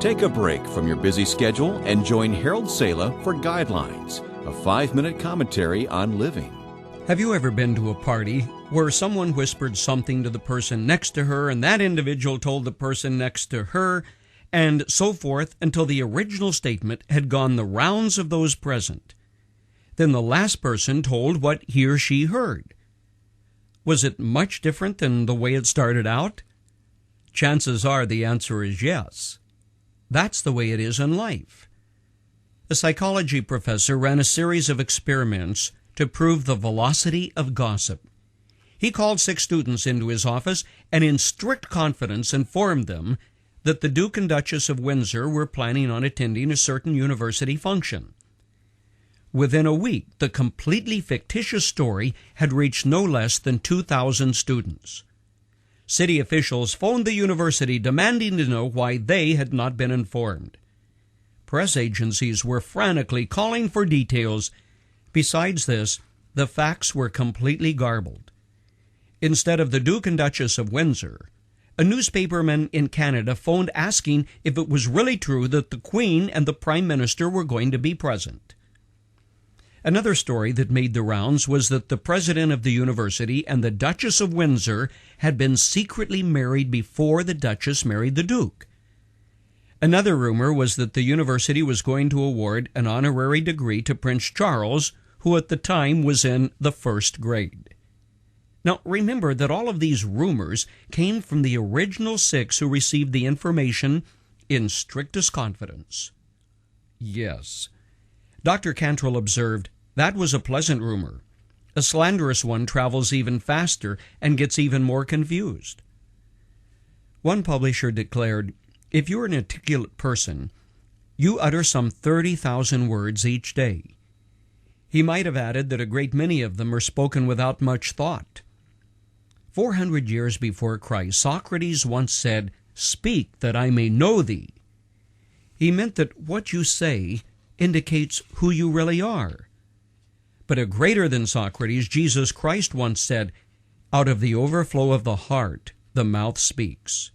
Take a break from your busy schedule and join Harold Sala for Guidelines, a 5-minute commentary on living. Have you ever been to a party where someone whispered something to the person next to her, and that individual told the person next to her, and so forth until the original statement had gone the rounds of those present? Then the last person told what he or she heard. Was it much different than the way it started out? Chances are the answer is yes. That's the way it is in life. A psychology professor ran a series of experiments to prove the velocity of gossip. He called 6 students into his office and in strict confidence informed them that the Duke and Duchess of Windsor were planning on attending a certain university function. Within a week, the completely fictitious story had reached no less than 2,000 students. City officials phoned the university demanding to know why they had not been informed. Press agencies were frantically calling for details. Besides this, the facts were completely garbled. Instead of the Duke and Duchess of Windsor, a newspaperman in Canada phoned asking if it was really true that the Queen and the Prime Minister were going to be present. Another story that made the rounds was that the president of the university and the Duchess of Windsor had been secretly married before the Duchess married the Duke. Another rumor was that the university was going to award an honorary degree to Prince Charles, who at the time was in the 1st grade. Now remember that all of these rumors came from the original 6 who received the information in strictest confidence. Yes. Dr. Cantrell observed, that was a pleasant rumor. A slanderous one travels even faster and gets even more confused. One publisher declared, if you're an articulate person, you utter some 30,000 words each day. He might have added that a great many of them are spoken without much thought. 400 years before Christ, Socrates once said, speak that I may know thee. He meant that what you say indicates who you really are. But a greater than Socrates, Jesus Christ once said, out of the overflow of the heart, the mouth speaks.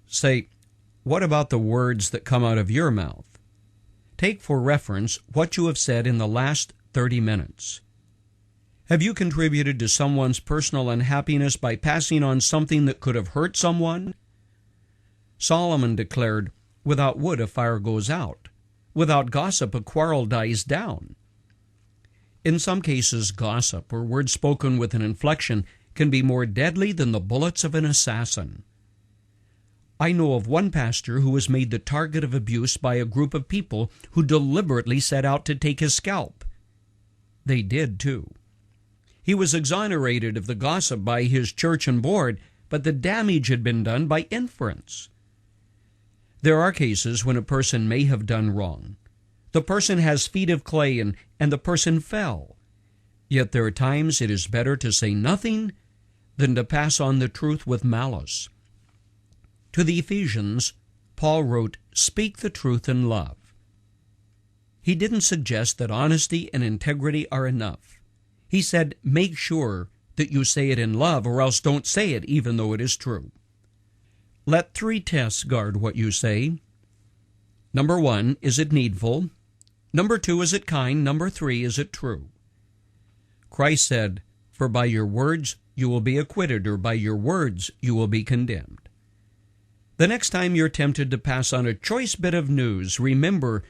Say, what about the words that come out of your mouth? Take for reference what you have said in the last 30 minutes. Have you contributed to someone's personal unhappiness by passing on something that could have hurt someone? Solomon declared, without wood a fire goes out. Without gossip, a quarrel dies down. In some cases, gossip, or words spoken with an inflection, can be more deadly than the bullets of an assassin. I know of one pastor who was made the target of abuse by a group of people who deliberately set out to take his scalp. They did, too. He was exonerated of the gossip by his church and board, but the damage had been done by inference. There are cases when a person may have done wrong. The person has feet of clay and the person fell. Yet there are times it is better to say nothing than to pass on the truth with malice. To the Ephesians, Paul wrote, speak the truth in love. He didn't suggest that honesty and integrity are enough. He said, make sure that you say it in love, or else don't say it even though it is true. Let 3 tests guard what you say. Number 1, is it needful? Number 2, is it kind? Number 3, is it true? Christ said, for by your words you will be acquitted, or by your words you will be condemned. The next time you're tempted to pass on a choice bit of news, remember,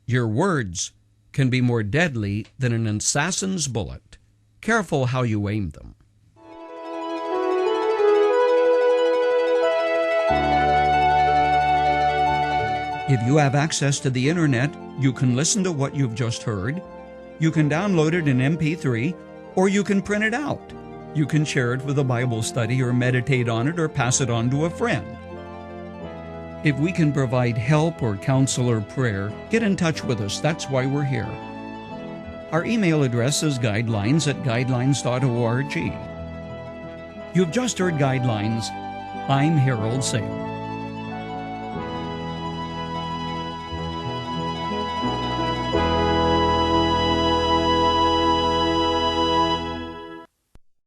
your words can be more deadly than an assassin's bullet. Careful how you aim them. If you have access to the internet, you can listen to what you've just heard. You can download it in MP3, or you can print it out. You can share it with a Bible study or meditate on it or pass it on to a friend. If we can provide help or counsel or prayer, get in touch with us. That's why we're here. Our email address is guidelines@guidelines.org. You've just heard Guidelines. I'm Harold Sala.